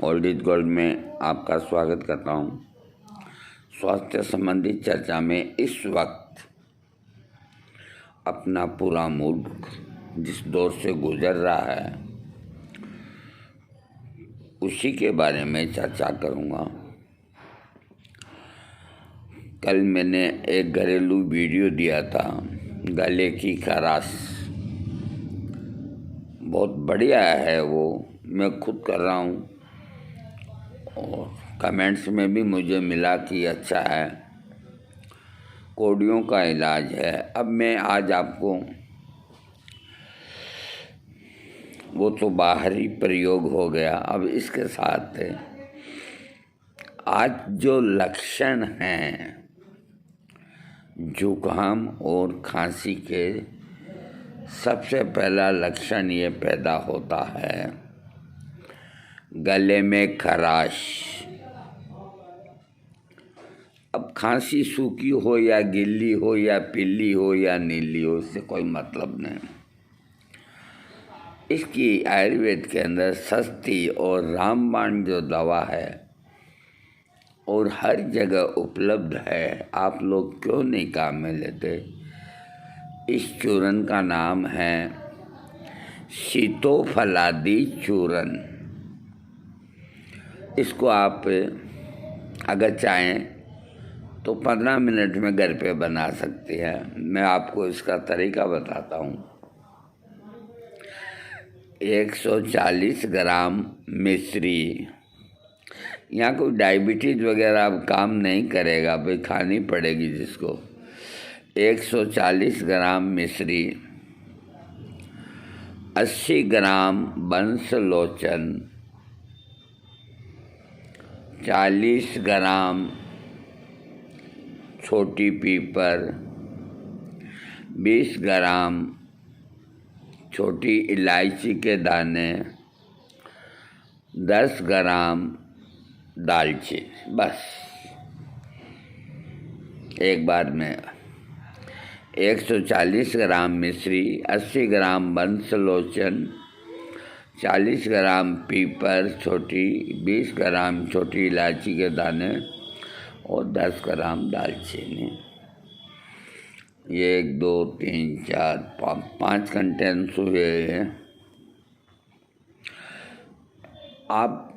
Old is gold में आपका स्वागत करता हूँ। स्वास्थ्य संबंधी चर्चा में इस वक्त अपना पूरा मुल्क जिस दौर से गुजर रहा है उसी के बारे में चर्चा करूँगा। कल मैंने एक घरेलू वीडियो दिया था, गले की खराश, बहुत बढ़िया है वो, मैं खुद कर रहा हूँ और कमेंट्स में भी मुझे मिला कि अच्छा है, कोड़ियों का इलाज है। अब मैं आज आपको, वो तो बाहरी प्रयोग हो गया, अब इसके साथ आज जो लक्षण हैं जुकाम और खांसी के, सबसे पहला लक्षण ये पैदा होता है गले में खराश। अब खांसी सूखी हो या गीली हो या पीली हो या नीली हो, इससे कोई मतलब नहीं। इसकी आयुर्वेद के अंदर सस्ती और रामबाण जो दवा है और हर जगह उपलब्ध है, आप लोग क्यों नहीं काम में लेते? इस चूरन का नाम है सीतोफलादी चूरन। इसको आप अगर चाहें तो 15 मिनट में घर पे बना सकते हैं। मैं आपको इसका तरीका बताता हूँ। 140 ग्राम मिश्री, यहाँ कोई डायबिटीज़ वगैरह अब काम नहीं करेगा, भाई खानी पड़ेगी जिसको। 140 ग्राम मिश्री, 80 ग्राम बंसलोचन, 40 ग्राम छोटी पीपर, 20 ग्राम छोटी इलायची के दाने, 10 ग्राम दालचीनी। बस एक बार में 140 ग्राम मिश्री, 80 ग्राम बंसलोचन, 40 ग्राम पीपर छोटी, 20 ग्राम छोटी इलायची के दाने और 10 ग्राम दालचीनी। ये 1 2 3 4 5 कंटेंट्स हुए हैं। आप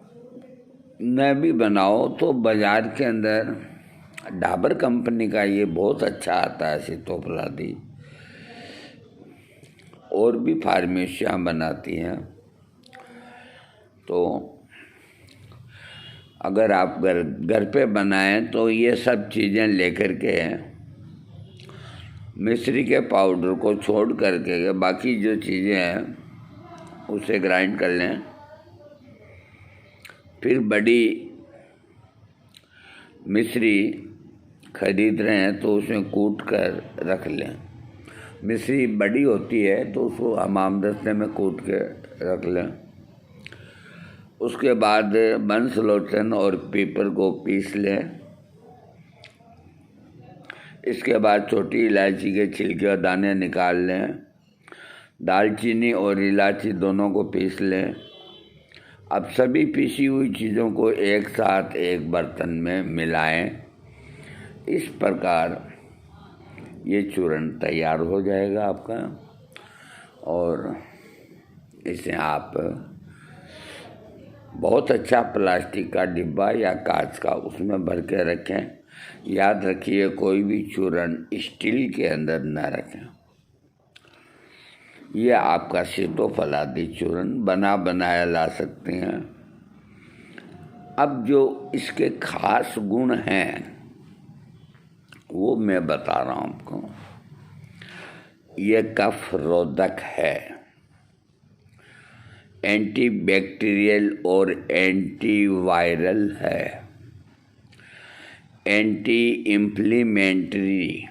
न भी बनाओ तो बाज़ार के अंदर डाबर कंपनी का ये बहुत अच्छा आता है सीतोफलादी, और भी फार्मेसियाँ बनाती हैं। तो अगर आप घर पे बनाएं तो ये सब चीज़ें लेकर के मिश्री के पाउडर को छोड़ करके बाकी जो चीज़ें हैं उसे ग्राइंड कर लें। फिर बड़ी मिश्री खरीद रहे हैं तो उसमें कूट कर रख लें। मिश्री बड़ी होती है तो उसको हमामदस्ते में कूट के रख लें। उसके बाद बंसलोचन और पीपर को पीस लें। इसके बाद छोटी इलायची के छिलके और दाने निकाल लें। दालचीनी और इलायची दोनों को पीस लें। अब सभी पीसी हुई चीज़ों को एक साथ एक बर्तन में मिलाएं। इस प्रकार ये चूर्ण तैयार हो जाएगा आपका, और इसे आप बहुत अच्छा प्लास्टिक का डिब्बा या कांच का उसमें भर के रखें। याद रखिए, कोई भी चूर्ण स्टील के अंदर न रखें। ये आपका सीतोफलादी चूर्ण बना बनाया ला सकते हैं। अब जो इसके खास गुण हैं वो मैं बता रहा हूँ आपको। ये कफ रोधक है, एंटीबैक्टीरियल और एंटीवायरल है, एंटी इन्फ्लेमेटरी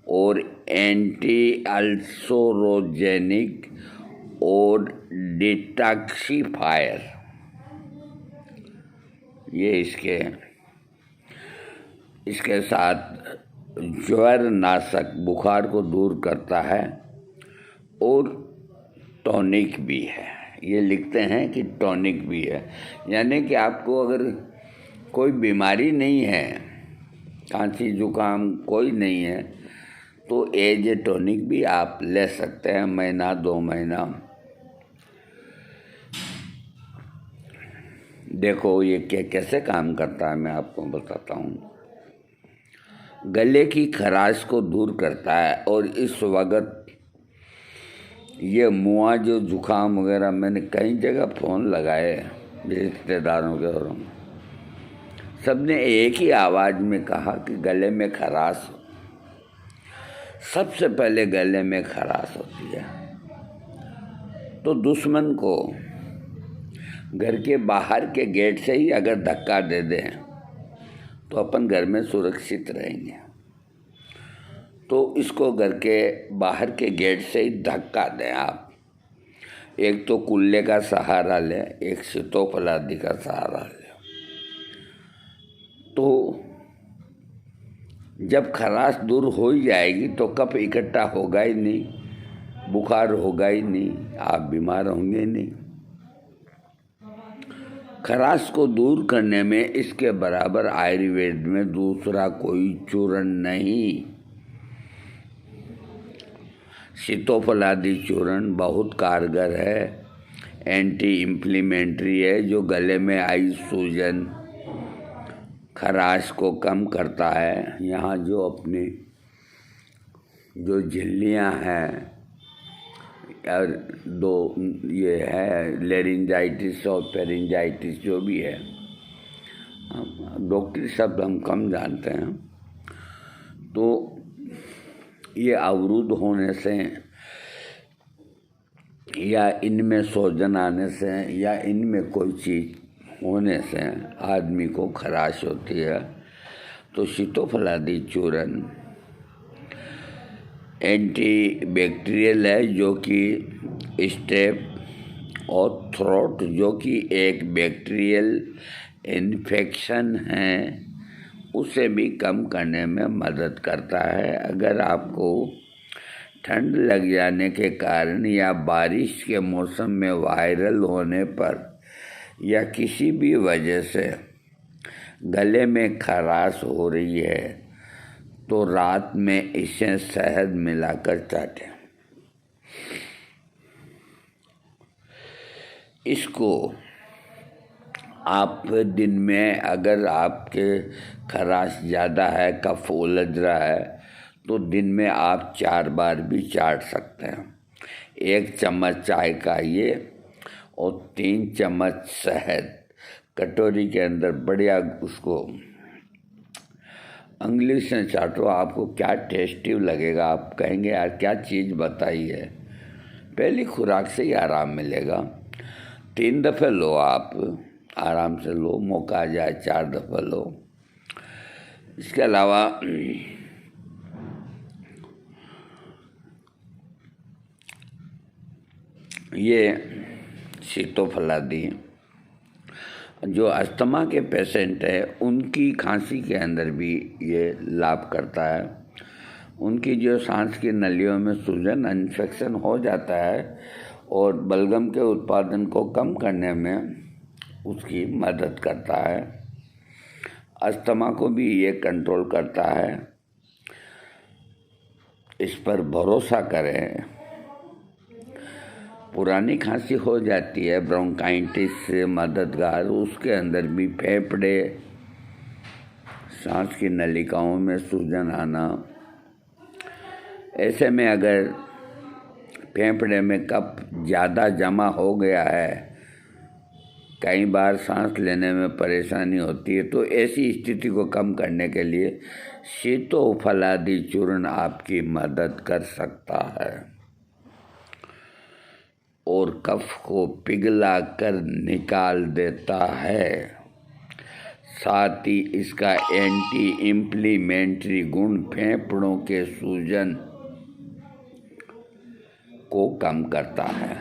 और एंटी अल्सरोजेनिक और डिटॉक्सिफायर। ये इसके साथ ज्वर नाशक, बुखार को दूर करता है और टॉनिक भी है। ये लिखते हैं कि टॉनिक भी है, यानी कि आपको अगर कोई बीमारी नहीं है, खांसी जुकाम कोई नहीं है, तो एज ए टॉनिक भी आप ले सकते हैं, महीना 2 महीना। देखो ये कैसे काम करता है, मैं आपको बताता हूँ। गले की खराश को दूर करता है, और इस वक्त ये मुआ जो जुकाम वगैरह, मैंने कई जगह फ़ोन लगाए रिश्तेदारों के, और सबने एक ही आवाज़ में कहा कि गले में खराश, सबसे पहले गले में खराश होती है। तो दुश्मन को घर के बाहर के गेट से ही अगर धक्का दे दें तो अपन घर में सुरक्षित रहेंगे। तो इसको घर के बाहर के गेट से ही धक्का दें आप। एक तो कुल्ले का सहारा लें, एक सीतोफल आदि का सहारा लें। तो जब खराश दूर हो ही जाएगी तो कफ इकट्ठा होगा ही नहीं, बुखार होगा ही नहीं, आप बीमार होंगे नहीं। खराश को दूर करने में इसके बराबर आयुर्वेद में दूसरा कोई चूर्ण नहीं। सीतोफल आदि चूर्ण बहुत कारगर है, एंटी इन्फ्लेमेटरी है, जो गले में आई सूजन खराश को कम करता है। यहाँ जो अपनी जो झिल्लियाँ हैं और दो ये है लेरिंजाइटिस और पेरिंजाइटिस जो भी है, डॉक्टरी शब्द हम कम जानते हैं, तो ये अवरुद्ध होने से या इनमें सूजन आने से या इनमें कोई चीज़ होने से आदमी को खराश होती है। तो सीतोफल आदि चूर्ण एंटी बैक्टीरियल है, जो कि स्टेप और थ्रोट जो कि एक बैक्टीरियल इन्फेक्शन है, उसे भी कम करने में मदद करता है। अगर आपको ठंड लग जाने के कारण या बारिश के मौसम में वायरल होने पर या किसी भी वजह से गले में खराश हो रही है, तो रात में इसे शहद मिलाकर चाटें। इसको आप दिन में, अगर आपके खराश ज़्यादा है, कफ उलझ रहा है, तो दिन में आप 4 बार भी चाट सकते हैं। 1 चम्मच चाय का ये और 3 चम्मच शहद कटोरी के अंदर बढ़िया उसको अंगुली से चाटो। आपको क्या टेस्टी लगेगा, आप कहेंगे यार क्या चीज़ बताई है। पहली खुराक से ही आराम मिलेगा। 3 दफ़े लो, आप आराम से लो, मौका आ जाए 4 दफ़े लो। इसके अलावा ये सीतोफल आदि जो अस्थमा के पेशेंट है, उनकी खांसी के अंदर भी ये लाभ करता है। उनकी जो सांस की नलियों में सूजन इन्फेक्शन हो जाता है, और बलगम के उत्पादन को कम करने में उसकी मदद करता है। अस्थमा को भी ये कंट्रोल करता है। इस पर भरोसा करें। पुरानी खांसी हो जाती है ब्रोंकाइटिस से मददगार, उसके अंदर भी फेफड़े, सांस की नलिकाओं में सूजन आना, ऐसे में अगर फेफड़े में कफ ज़्यादा जमा हो गया है, कई बार सांस लेने में परेशानी होती है, तो ऐसी स्थिति को कम करने के लिए सीतोफल आदि चूर्ण आपकी मदद कर सकता है और कफ को पिघला कर निकाल देता है। साथ ही इसका एंटी इन्फ्लेमेटरी गुण फेफड़ों के सूजन को कम करता है।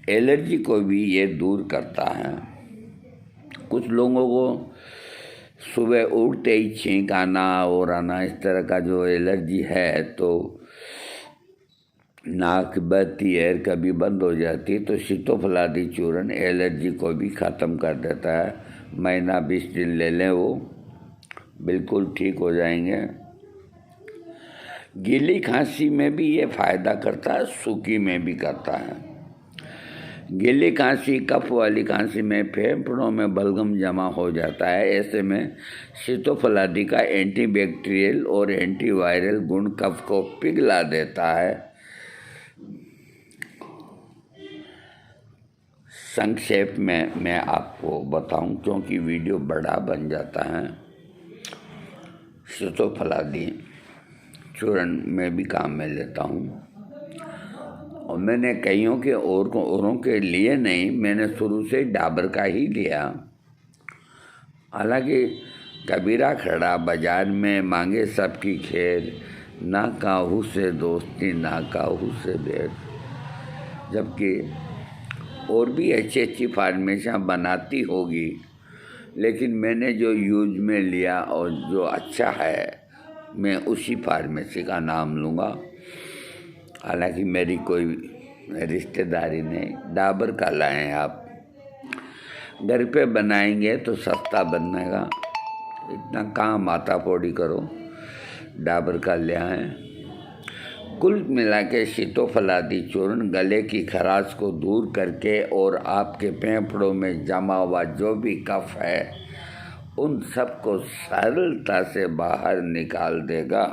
एलर्जी को भी ये दूर करता है। कुछ लोगों को सुबह उठते ही छींक आना और आना, इस तरह का जो एलर्जी है, तो नाक बहती है, कभी बंद हो जाती है, तो सीतोफलादी चूर्ण एलर्जी को भी ख़त्म कर देता है। महीना 20 दिन ले लें, वो बिल्कुल ठीक हो जाएंगे। गीली खांसी में भी ये फ़ायदा करता है, सूखी में भी करता है। गीली खांसी, कफ वाली खांसी में फेफड़ों में बलगम जमा हो जाता है। ऐसे में सीतोफलादी का एंटीबैक्टीरियल और एंटीवायरल गुण कफ को पिघला देता है। संक्षेप में मैं आपको बताऊं, क्योंकि वीडियो बड़ा बन जाता है। सीतोफलादी चूर्ण में भी काम में लेता हूँ, और मैंने कईयों के औरों के लिए नहीं, मैंने शुरू से डाबर का ही लिया। हालांकि कबीरा खड़ा बाजार में मांगे सबकी खैर, ना काहू से दोस्ती ना काहू से बैर। जबकि और भी अच्छी अच्छी फार्मेसियाँ बनाती होगी, लेकिन मैंने जो यूज में लिया और जो अच्छा है, मैं उसी फार्मेसी का नाम लूँगा। हालांकि मेरी कोई रिश्तेदारी नहीं। डाबर का लाएं आप, घर पे बनाएंगे तो सस्ता बनेगा, इतना कहाँ माथा फोड़ी करो। डाबर का ले आएं। कुल मिला के सीतोफलादी चूर्ण गले की खराश को दूर करके और आपके फेफड़ों में जमा हुआ जो भी कफ है, उन सबको सरलता से बाहर निकाल देगा।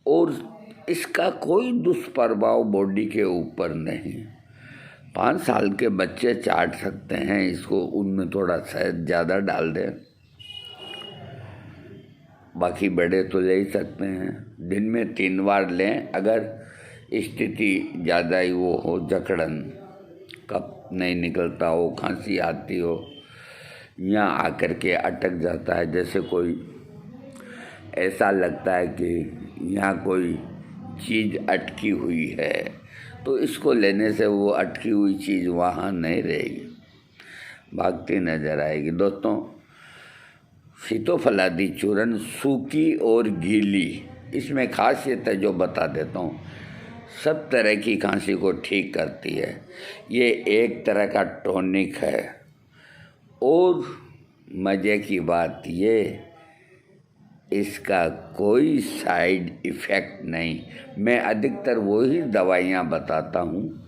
और इसका कोई दुष्प्रभाव बॉडी के ऊपर नहीं। 5 साल के बच्चे चाट सकते हैं इसको, उनमें थोड़ा शहद ज़्यादा डाल दें, बाकी बड़े तो ले ही सकते हैं। दिन में 3 बार लें। अगर स्थिति ज़्यादा ही वो हो, जकड़न, कफ नहीं निकलता हो, खांसी आती हो, या आकर के अटक जाता है, जैसे कोई ऐसा लगता है कि यहाँ कोई चीज़ अटकी हुई है, तो इसको लेने से वो अटकी हुई चीज़ वहाँ नहीं रहेगी, भागती नज़र आएगी। दोस्तों, सीतोफलादी चूर्ण सूखी और गीली, इसमें खासियत है जो बता देता हूँ, सब तरह की खांसी को ठीक करती है। ये एक तरह का टॉनिक है। और मज़े की बात ये, इसका कोई साइड इफ़ेक्ट नहीं। मैं अधिकतर वही दवाइयाँ बताता हूँ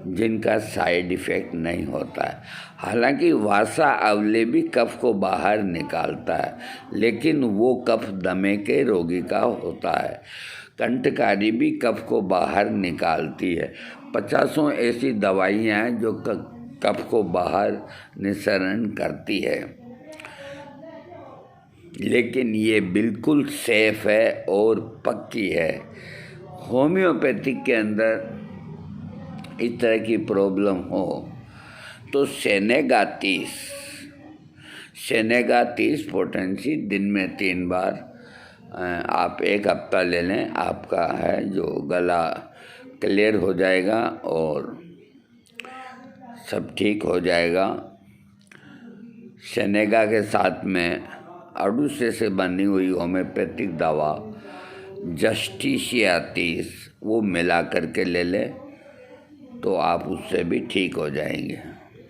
जिनका साइड इफ़ेक्ट नहीं होता है। हालांकि वासा अवले भी कफ को बाहर निकालता है, लेकिन वो कफ दमे के रोगी का होता है। कंठकारी भी कफ को बाहर निकालती है। 50 ऐसी दवाइयाँ हैं जो कफ को बाहर निस्सरण करती है, लेकिन ये बिल्कुल सेफ है और पक्की है। होम्योपैथिक के अंदर इस तरह की प्रॉब्लम हो तो सेनेगा 30 पोटेंसी दिन में 3 बार आप 1 हफ्ता ले लें, आपका है जो गला क्लियर हो जाएगा और सब ठीक हो जाएगा। सेनेगा के साथ में अड़ूसे से बनी हुई होम्योपैथिक दवा जस्टिसिया 30, वो मिला करके ले लें तो आप उससे भी ठीक हो जाएंगे।